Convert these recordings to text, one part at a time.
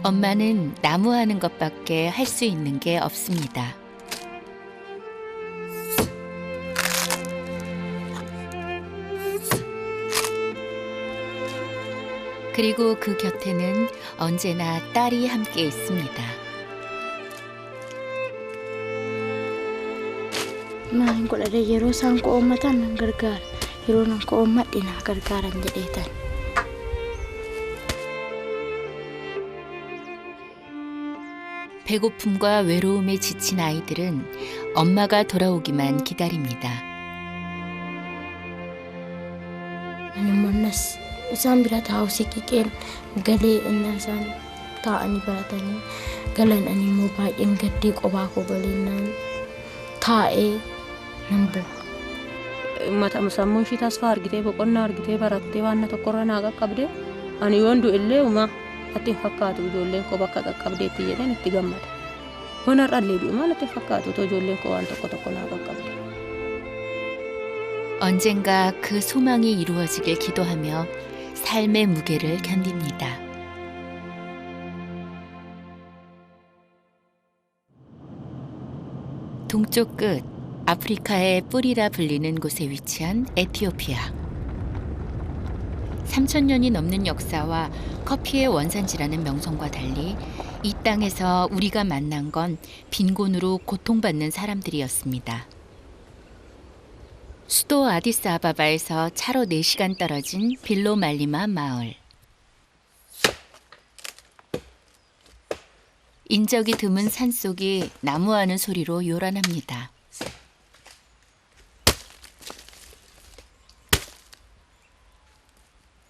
엄마는 나무하는 것밖에 할 수 있는 게 없습니다. 그리고 그 곁에는 언제나 딸이 함께 있습니다. Maatiin godhadhe yeroo isaan qo'ommatan nan gargaara. Yeroo nan qo'ommadhe naa gargaaran jedheetan. 배고픔과 외로움에 지친 아이들은 엄마가 돌아오기만 기다립니다. Ani mannas isaan bira taa'u siqiqeen galee innaan isaan taa'anii baratanii galan ani immoo baay'een gaddee qophaa koo galeennaan taa'ee nan bu'a. Sammuun ishii tasfaa argitee boqonnaa argitee barattee waan tokkorra naa qaqqabde ani yoon du'ellee uumaa atti hin fakkaatu ijoolleen koo bakka qaqqabdeetti jedheen itti gammada. Yoon har'allee du'e maal atti hin fakkaatu otoo ijoolleen koo waan tokko naa qaqqabde. 언젠가 그 소망이 이루어지길 기도하며 삶의 무게를 견딥니다. 동쪽 끝 아프리카의 뿔이라 불리는 곳에 위치한 에티오피아. 3,000년이 넘는 역사와 커피의 원산지라는 명성과 달리 이 땅에서 우리가 만난 건 빈곤으로 고통받는 사람들이었습니다. 수도 아디스아바바에서 차로 4시간 떨어진 빌로말리마 마을. 인적이 드문 산속이 나무하는 소리로 요란합니다.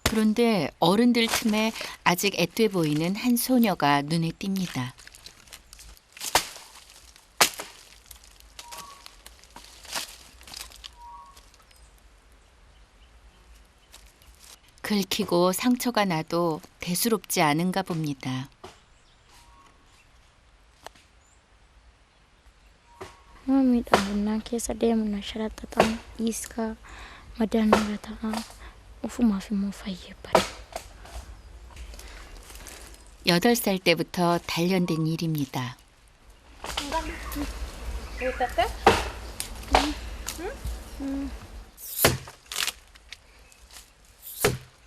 그런데 어른들 틈에 아직 앳돼 보이는 한 소녀가 눈에 띕니다. 긁히고 상처가 나도 대수롭지 않은가 봅니다. Miidhagannaa keessa deemna sharaxaxaan dhiiskaa madaanirra ta'a ofumaaf immoo fayyee 8살 때부터 단련된 일입니다.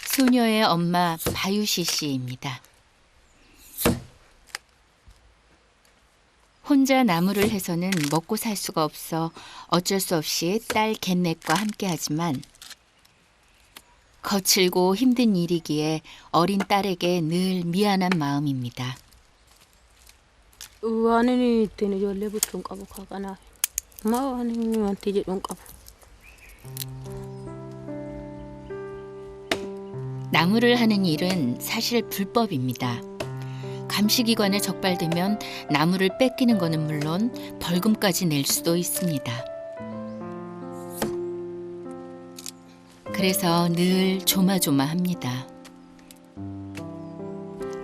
소녀의 엄마 바유시 씨입니다. 혼자 나무를 해서는 먹고 살 수가 없어 어쩔 수 없이 딸 겟넷과 함께하지만 거칠고 힘든 일이기에 어린 딸에게 늘 미안한 마음입니다. Waan inni ittiin ijoollee bulchuun qabu kanaaf. Ammaa waan inni wanti jedhuun qabu. 나무를 하는 일은 사실 불법입니다. 감시기관에 적발되면 나무를 뺏기는 것은 물론 벌금까지 낼 수도 있습니다. 그래서 늘 조마조마합니다.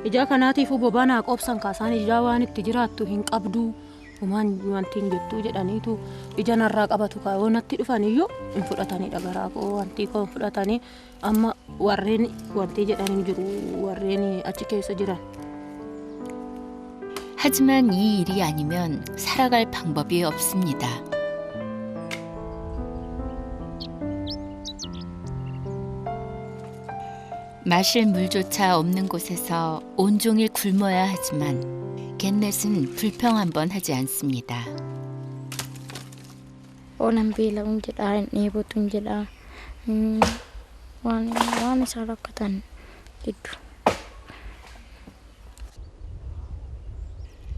Ija kanaatiifuu bobanaa qobsan kaasaan ijaa waan itti jiraattu hin qabdu uumaan wanti hin jettuu jedhaniitu ija narraa qabatu yoo natti dhufaniyyuu hin fudhatanidha garaa koo wanti koo hin fudhatanii amma warreen wanti jedhanii jiru warreen achi keessa jiran. 하지만 이 일이 아니면 살아갈 방법이 없습니다. 마실 물조차 없는 곳에서 온종일 굶어야 하지만 겟넷은 불평 한번 하지 않습니다. oolan beela'uun jedhaa hin dheebotuun jedhaa waan isaan rakkatan gidduu.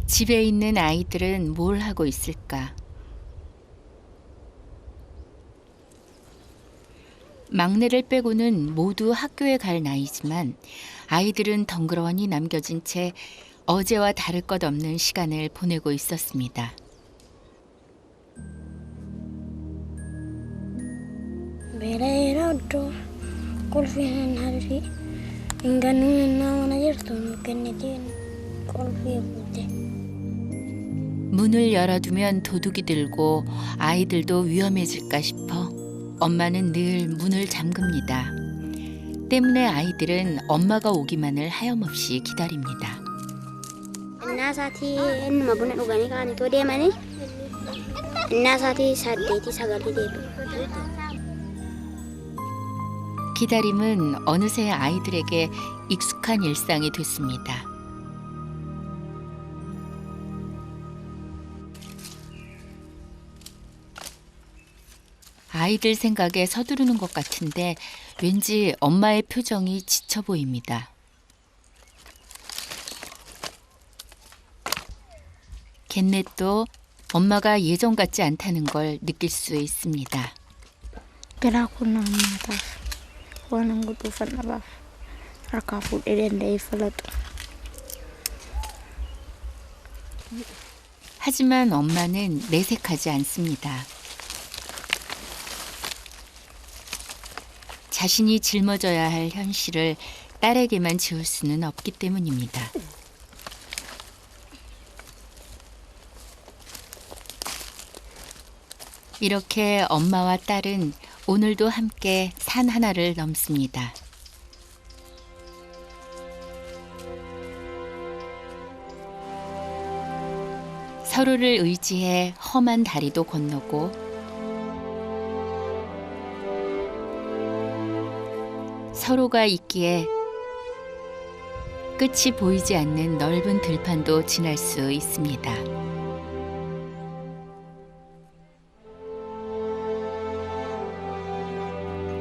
집에 있는 아이들은 뭘 하고 있을까? 막내를 빼고는 모두 학교에 갈 나이지만 아이들은 덩그러니 남겨진 채 어제와 다를 것 없는 시간을 보내고 있었습니다. Beela'eera iddoo qulfiin hin harri hin gannuun innaa mana jirtu kennitiin qulfii fuute. 문을 열어두면 도둑이 들고 아이들도 위험해질까 싶어 엄마는 늘 문을 잠급니다. 때문에 아이들은 엄마가 오기만을 하염없이 기다립니다. Innaa isaatii innuma buna dhuganii ka'anii deemanii innaa isaatii 8-9 deebi'u. 기다림은 어느새 아이들에게 익숙한 일상이 됐습니다. 아이들 생각에 서두르는 것 같은데 왠지 엄마의 표정이 지쳐 보입니다. 겟넷도 엄마가 예전 같지 않다는 걸 느낄 수 있습니다. Garaa kun nyaataaf waan hin godhuufan dhabaaf harkaa fuudhee danda'ee filatu. 하지만 엄마는 내색하지 않습니다. 자신이 짊어져야 할 현실을 딸에게만 지울 수는 없기 때문입니다. 이렇게 엄마와 딸은 오늘도 함께 산 하나를 넘습니다. 서로를 의지해 험한 다리도 건너고 서로가 있기에 끝이 보이지 않는 넓은 들판도 지날 수 있습니다.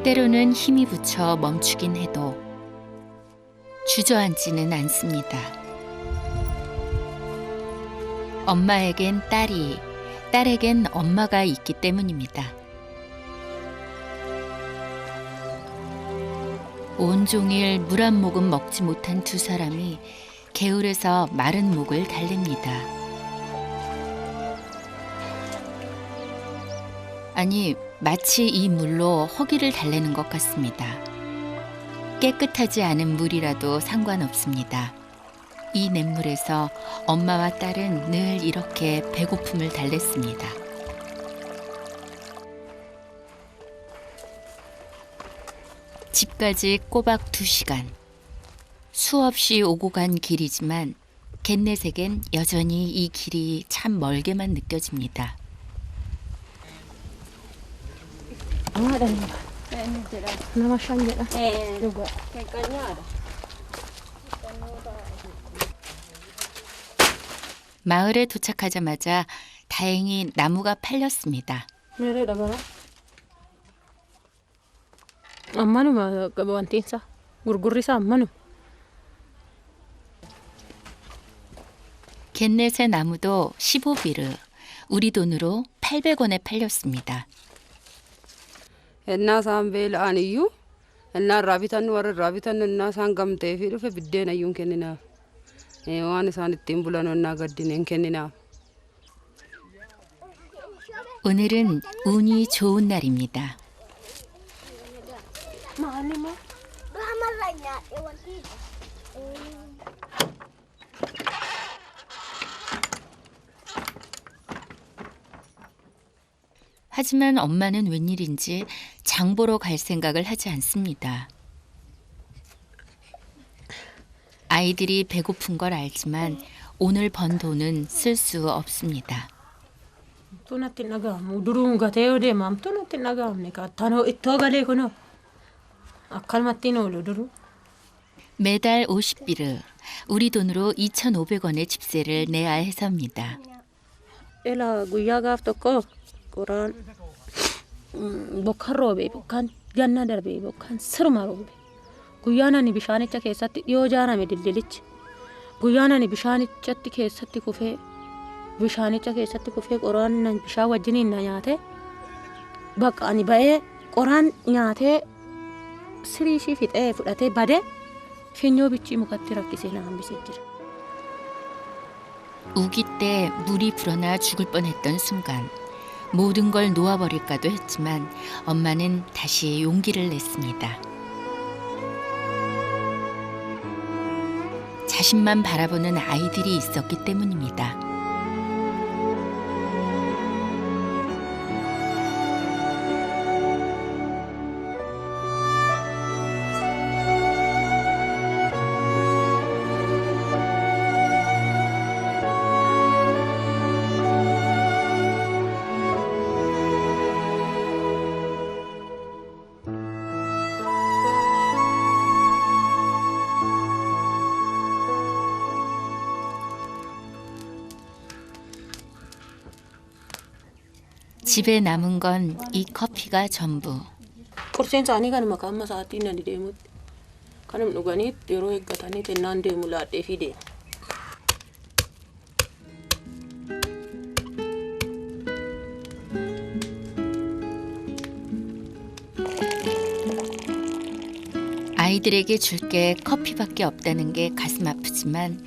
때로는 힘이 붙여 멈추긴 해도 주저앉지는 않습니다. 엄마에겐 딸이, 딸에겐 엄마가 있기 때문입니다. 온종일 물 한 모금 먹지 못한 두 사람이 개울에서 마른 목을 달랩니다. 아니, 마치 이 물로 허기를 달래는 것 같습니다. 깨끗하지 않은 물이라도 상관없습니다. 이 냇물에서 엄마와 딸은 늘 이렇게 배고픔을 달랬습니다. 집까지 꼬박 2시간. 수없이 오고 간 길이지만 겟넷에겐 여전히 이 길이 참 멀게만 느껴집니다. Nama shan jedha. 마을에 도착하자마자 다행히 나무가 팔렸습니다. Meereedha bara. Ammanuma wantiinsa gurgurriisa ammanu. 겟넷의 나무도 15비르, 우리 돈으로 800원에 팔렸습니다. Innaa isaan beela'an iyyuu innaa irraa bitannu warra irraa bitannu innaa isaan gamtee fi dhufe biddeena iyyuu hin kenninaaf. Waan isaan ittiin bulan innaa gaddine hin kenninaaf. 오늘은 운이 좋은 날입니다. 하지만 엄마는 웬일인지 장 보러 갈 생각을 하지 않습니다. 아이들이 배고픈 걸 알지만 오늘 번 돈은 쓸 수 없습니다. Tunatti hin dhaga'amu. Duruu gatee yoo deemamu tunatti hin dhaga'amne. Tanoo ittoo galee kunoo akkanumatti hin oolu duruu. 매달 50비르, 우리 돈으로 2,500원의 집세를 내야 해서입니다. Ela guyyaa gaaf tokko qoraan bokkaan roobee bokkaan ganna darbee bokkaan sirma roobe. Guyyaan ani bishaanicha keessatti dhiyoo jaarame dildilichi. Guyyaan ani bishaanichatti keessatti kufee bishaanicha keessatti kufee qoraan bishaan wajjiniin na nyaate bakka ani ba'ee qoraan nyaatee sirii ishii fixee fudhatee badee finyoo bichii mukatti rakkisee na hambisee jira. 우기 때 물이 불어나 죽을 뻔했던 순간 모든 걸 놓아버릴까도 했지만 엄마는 다시 용기를 냈습니다. 자신만 바라보는 아이들이 있었기 때문입니다. 집에 남은 건 이 커피가 전부. Qurseen isaanii kanuma amma sa'aatiin ani deemutti. Kanuma dhuganiitti yeroo eeggatanii xinnaan deemu laadhee fi deemu. 아이들에게 줄 게 커피밖에 없다는 게 가슴 아프지만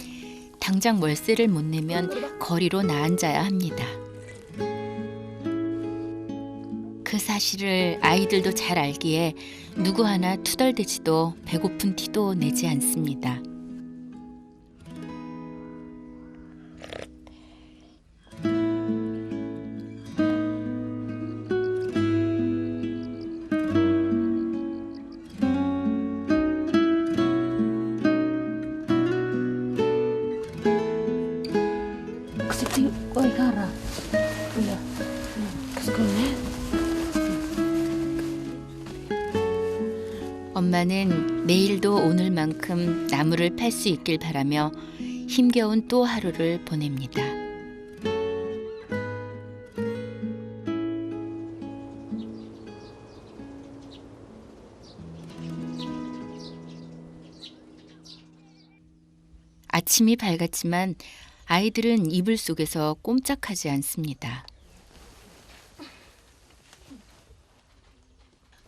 당장 월세를 못 내면 거리로 나앉아야 합니다. 그 사실을 아이들도 잘 알기에 누구 하나 투덜대지도 배고픈 티도 내지 않습니다. Kasi koy kara. Iya. Kasi koy. 엄마는 내일도 오늘만큼 나무를 팔 수 있길 바라며 힘겨운 또 하루를 보냅니다. 아침이 밝았지만 아이들은 이불 속에서 꼼짝하지 않습니다.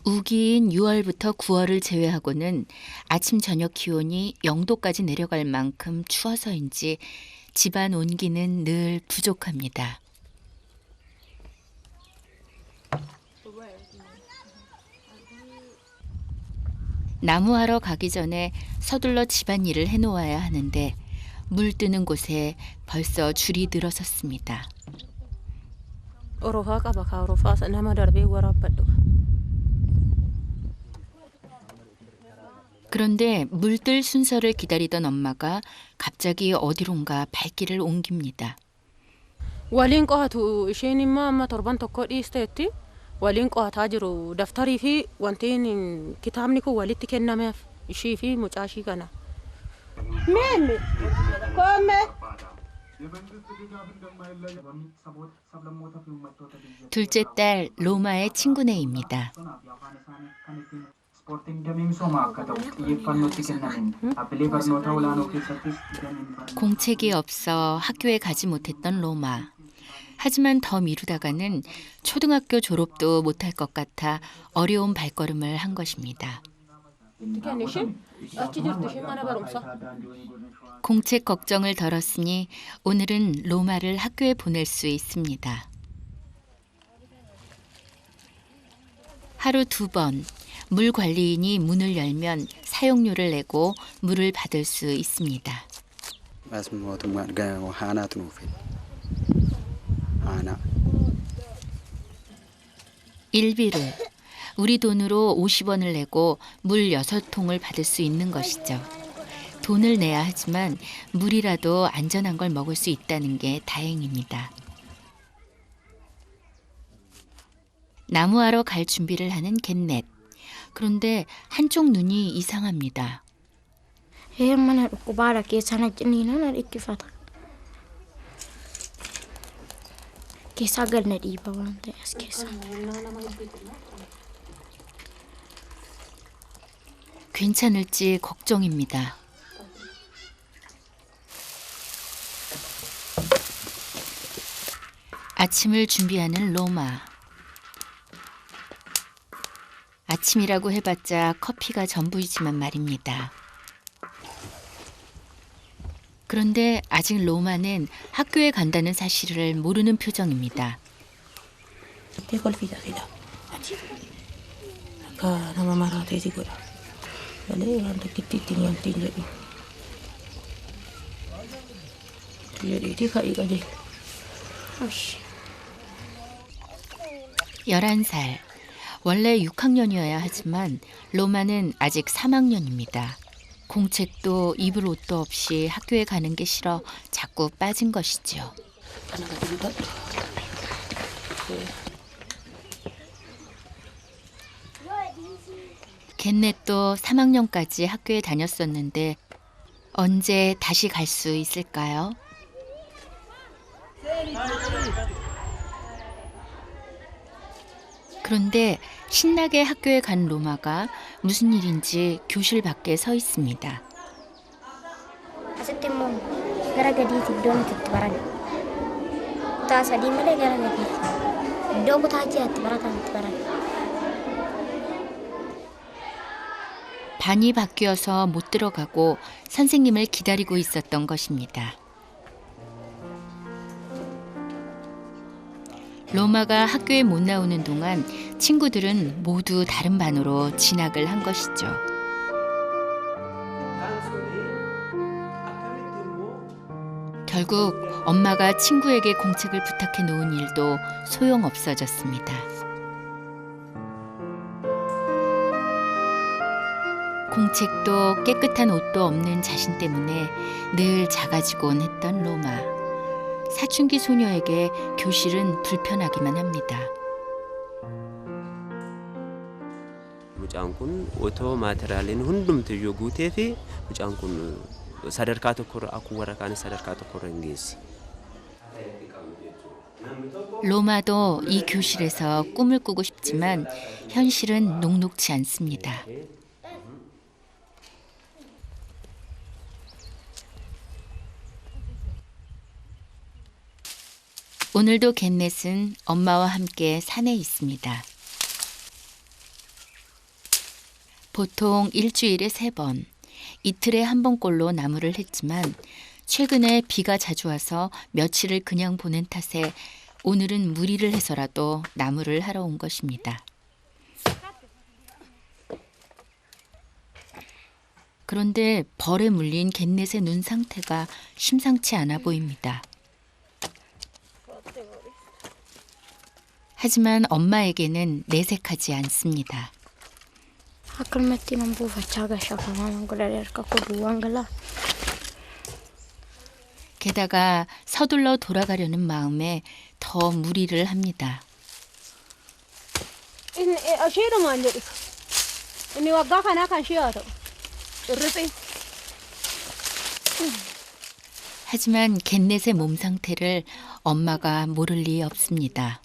우기인 6월부터 9월을 제외하고는 아침 저녁 기온이 0도까지 내려갈 만큼 추워서인지 집안 온기는 늘 부족합니다. 나무하러 가기 전에 서둘러 집안일을 해놓아야 하는데 물 뜨는 곳에 벌써 줄이 늘어섰습니다. Orofaa qaba kaa orofaa nama darbee waraabbadhu. 그런데 물뜰 순서를 기다리던 엄마가 갑자기 어디론가 발길을 옮깁니다. Waliin qo'atu isheen immoo amma torban tokko dhiisteetti waliin qo'ataa jiru daftarii fi wantiin kitaabni kun walitti kennameef ishii fi mucaa ishii kana. Meemmi koome. 둘째 딸 로마의 친구네입니다. 공책이 없어 학교에 가지 못했던 로마. 하지만 더 미루다가는 초등학교 졸업도 못할 것 같아 어려운 발걸음을 한 것입니다. 공책 걱정을 덜었으니 오늘은 로마를 학교에 보낼 수 있습니다. 하루 2번 물 관리인이 문을 열면 사용료를 내고 물을 받을 수 있습니다. 일비를 우리 돈으로 50원을 내고 물 6통을 받을 수 있는 것이죠. 돈을 내야 하지만 물이라도 안전한 걸 먹을 수 있다는 게 다행입니다. 나무하러 갈 준비를 하는 겟넷. 그런데 한쪽 눈이 이상합니다. Mana dhukkubaadha keessana ciniinana dhikkifata. Keessaa galna dhiiba waan ta'e as keessa. 괜찮을지 걱정입니다. 아침을 준비하는 로마. 아침이라고 해봤자 커피가 전부이지만 말입니다. 그런데 아직 로마는 학교에 간다는 사실을 모르는 표정입니다. Osh. 11살. 원래 6학년이어야 하지만 로마는 아직 3학년입니다. 공책도 입을 옷도 없이 학교에 가는 게 싫어 자꾸 빠진 것이죠. 겟넷도 3학년까지 학교에 다녔었는데 언제 다시 갈 수 있을까요? 그런데 신나게 학교에 간 로마가 무슨 일인지 교실 밖에 서 있습니다. Asitti immoo gara gadiiti iddoon itti baran. Kutaa sadii malee gara gadiiti. Iddoo kutaa ja'atti baratan itti baran. 반이 바뀌어서 못 들어가고 선생님을 기다리고 있었던 것입니다. 로마가 학교에 못 나오는 동안 친구들은 모두 다른 반으로 진학을 한 것이죠. 결국 엄마가 친구에게 공책을 부탁해 놓은 일도 소용없어졌습니다. 공책도 깨끗한 옷도 없는 자신 때문에 늘 작아지곤 했던 로마. 사춘기 소녀에게 교실은 불편하기만 합니다. Mucaan kun otoo maateraaliin hundumtiyyuu guutee fi mucaan kun sadarkaa tokkorra akkuma warra kaan sadarkaa tokkorra hin geessi. 로마도 이 교실에서 꿈을 꾸고 싶지만 현실은 녹록지 않습니다. 오늘도 겟넷은 엄마와 함께 산에 있습니다. 보통 일주일에 3번, 이틀에 1번꼴로 나무를 했지만 최근에 비가 자주 와서 며칠을 그냥 보낸 탓에 오늘은 무리를 해서라도 나무를 하러 온 것입니다. 그런데 벌에 물린 겟넷의 눈 상태가 심상치 않아 보입니다. 하지만 엄마에게는 내색하지 않습니다. Akkanumatti nan buufachaa gashafaman godhadhe harka koo duwwaan galaa. 게다가 서둘러 돌아가려는 마음에 더 무리를 합니다. Asheerumaan jedhu. Inni waggaa kanaa kan ishee haa ta'u. Irrisi. 하지만 겟넷의 몸 상태를 엄마가 모를 리 없습니다.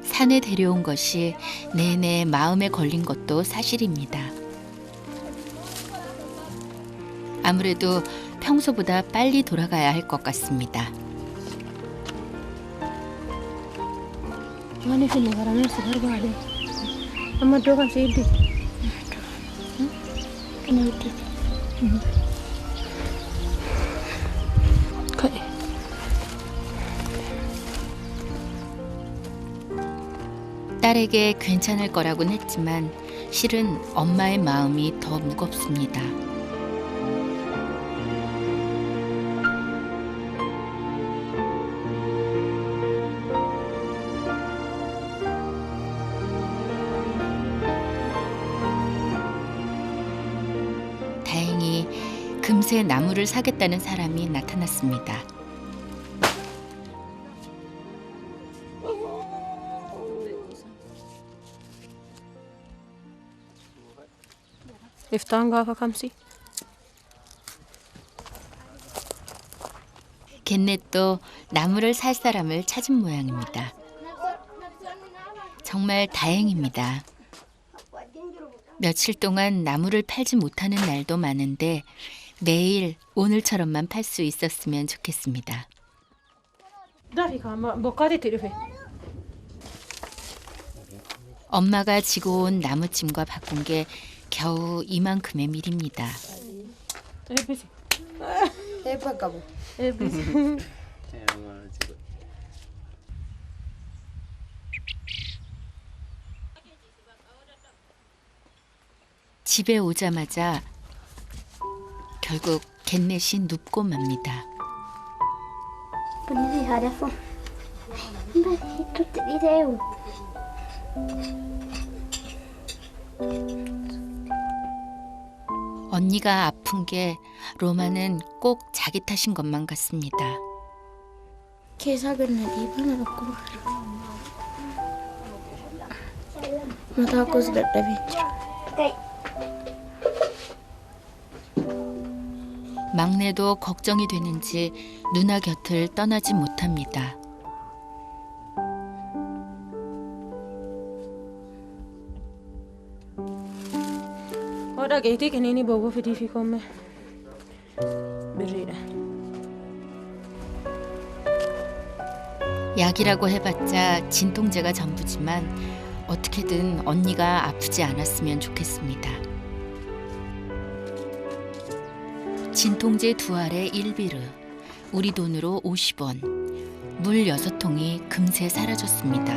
산에 데려온 것이 내내 마음에 걸린 것도 사실입니다. 아무래도 평소보다 빨리 돌아가야 할 것 같습니다. Maaliif inni garaneessa barbaade? Amma iddoo kan seeddi. Kana itti. Ka'e. 딸에게 괜찮을 거라곤 했지만 실은 엄마의 마음이 더 무겁습니다. 다행히 금세 나무를 사겠다는 사람이 나타났습니다. Iftaan gaafa kamsi. 겟넷도 나무를 살 사람을 찾은 모양입니다. 정말 다행입니다. 며칠 동안 나무를 팔지 못하는 날도 많은데 매일 오늘처럼만 팔 수 있었으면 좋겠습니다. Dafii bokkaatti itti dhufe. 엄마가 지고 온 나무찜과 바꾼 게 겨우 이만큼의 밀입니다. Eebbisi. Eebba qabu. Eebbisi. 집에 오자마자 결국 겟넷이 눕고 맙니다. Bunni haadha foon. Itti dhiiteewu. 언니가 아픈 게 로마는 꼭 자기 탓인 것만 같습니다. Keessaa gad na dhiibana dhukkuba. Mataa koos dadhabee jira. 막내도 걱정이 되는지 누나 곁을 떠나지 못합니다. dhaqeetii kiniinii bowwa fidii fi koomee birriidha. 약이라고 해봤자 진통제가 전부지만 어떻게든 언니가 아프지 않았으면 좋겠습니다. 진통제 2알에 1비르, 우리 돈으로 50원, 물 6통이 금세 사라졌습니다.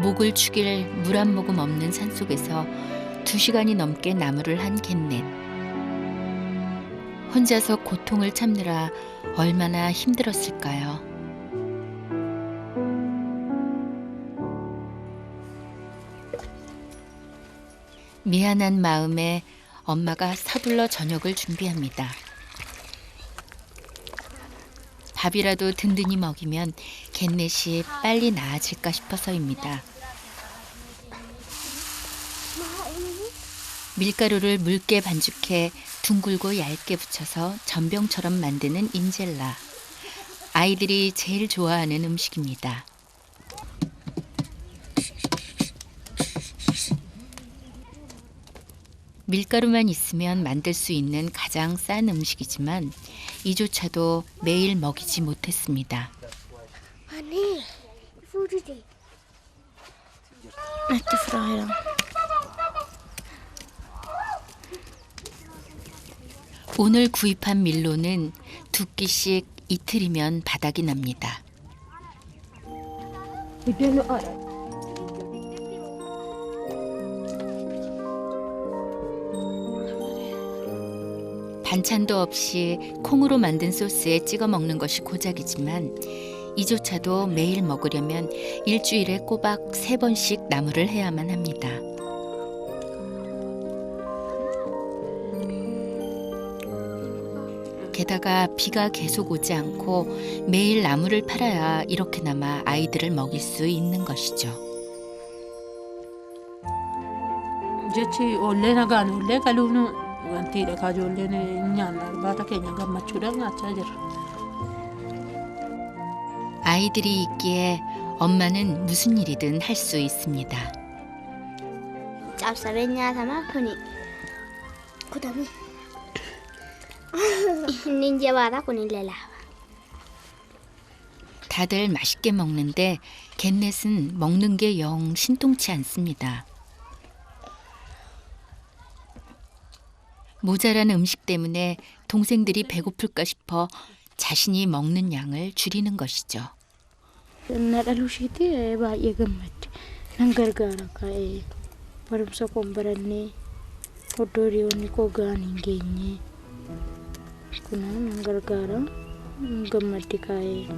목을 축일 물 한 모금 없는 산속에서 2시간이 넘게 나무를 한 겟넷. 혼자서 고통을 참느라 얼마나 힘들었을까요? 미안한 마음에 엄마가 서둘러 저녁을 준비합니다. 밥이라도 든든히 먹이면 겟넷이 빨리 나아질까 싶어서입니다. 밀가루를 묽게 반죽해 둥글고 얇게 붙여서 전병처럼 만드는 인젤라. 아이들이 제일 좋아하는 음식입니다. 밀가루만 있으면 만들 수 있는 가장 싼 음식이지만 이조차도 매일 먹이지 못했습니다. Ani, fuudhite. Natti firaayira. 오늘 구입한 밀로는 2끼씩 이틀이면 바닥이 납니다. 반찬도 없이 콩으로 만든 소스에 찍어 먹는 것이 고작이지만 이조차도 매일 먹으려면 일주일에 꼬박 3번씩 나무를 해야만 합니다. 게다가 비가 계속 오지 않고 매일 나무를 팔아야 이렇게나마 아이들을 먹일 수 있는 것이죠. Jechi ollee nagaan ollee galuun wantiidha. Kaajolleen nyaanna irbaata keenya gammachuudhaan nyaachaa jirra. 아이들이 있기에 엄마는 무슨 일이든 할 수 있습니다. Cabsabee nyaatamaa kuni kutame. Inni jabaata kun illee laaba. 다들 맛있게 먹는데 겟넷은 먹는 게 영 신통치 않습니다. 모자란 음식 때문에 동생들이 배고플까 싶어 자신이 먹는 양을 줄이는 것이죠. Na dhaluushiitii baay'ee gammadde. Nan gargaara ka'ee barumsa koon barannee oddoo hiriyoonni koo ga'an hin geenye. Kunoo nan gargaara. Gammadde ka'ee.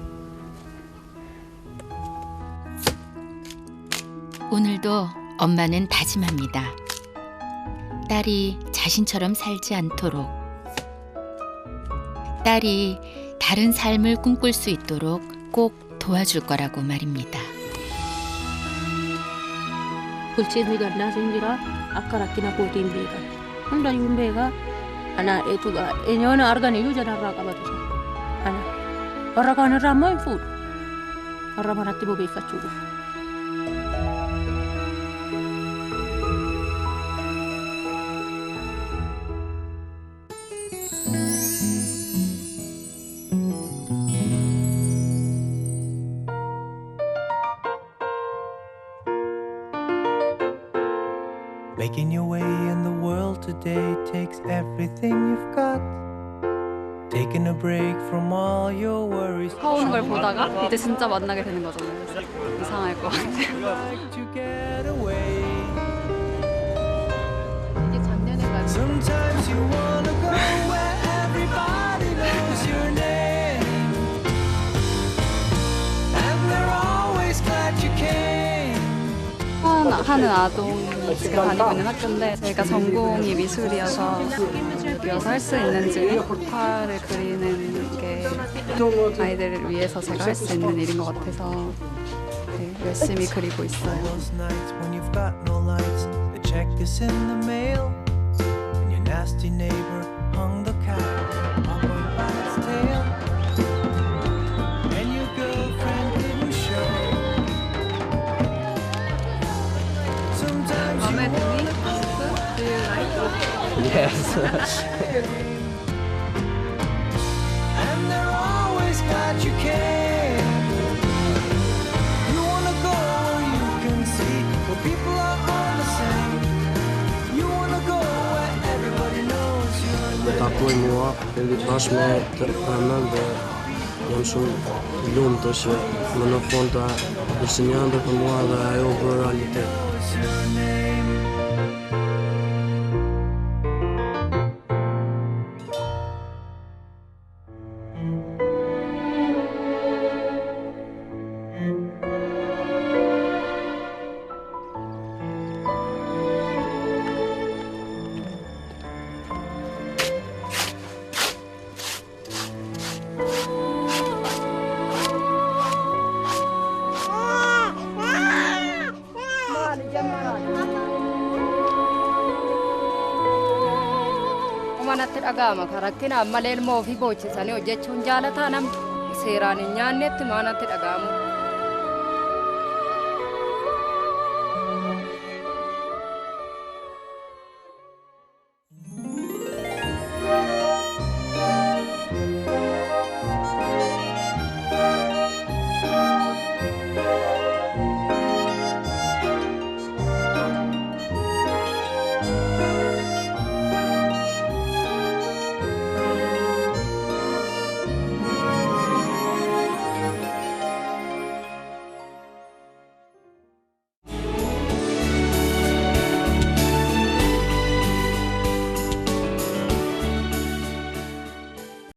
오늘도 엄마는 다짐합니다. 딸이 자신처럼 살지 않도록, 딸이 다른 삶을 꿈꿀 수 있도록 꼭 도와줄 거라고 말입니다. Bulchiinsi gandaas hin jira. Akka rakkina kootiin beekan. Hundayyuu hin beekaa. Anaa dheetuudha. Eenyoon argan iyyuu jalarraa qabatu sana. Ana warra kaanirraa immoo hin fuudhu. Warra manatti bobeeffachuu dhufu. Making your way in the world today takes everything you've got. Taking a break from all your worries. 사오는 걸 보다가 이제 진짜 만나게 되는 거잖아요. 그래서 이상할 것 같아요. Like to get away. 이게 작년에 간 Sometimes you wanna go where everybody knows your name. And they're always glad you came. 하는 아동이 지금 다니고 있는 학교인데 제가 전공이 미술이어서 여기서 할 수 있는지 화를 그리는 게 아이들을 위해서 제가 할 수 있는 일인 것 같아서 네, 열심히 그리고 있어요. Those nights when you've got no lights, the check is in the mail, and your nasty neighbor hung the cat up by its tail, and your girlfriend didn't show. And they're always glad you came. You wanna go where you can see where people are all the same. You wanna go where everybody knows your Me name. takoi mua, eli taas me annan dhe jam shumë lumtur që më në fund ta sinjando për mua dhe ajo bë realitet. Knows your name. Manatti dhaga'ama rakkina ammallee ilmoo ofii boochisanii hojjechuun jaalataa namni seeraan hin nyaannetti manatti dhaga'amu.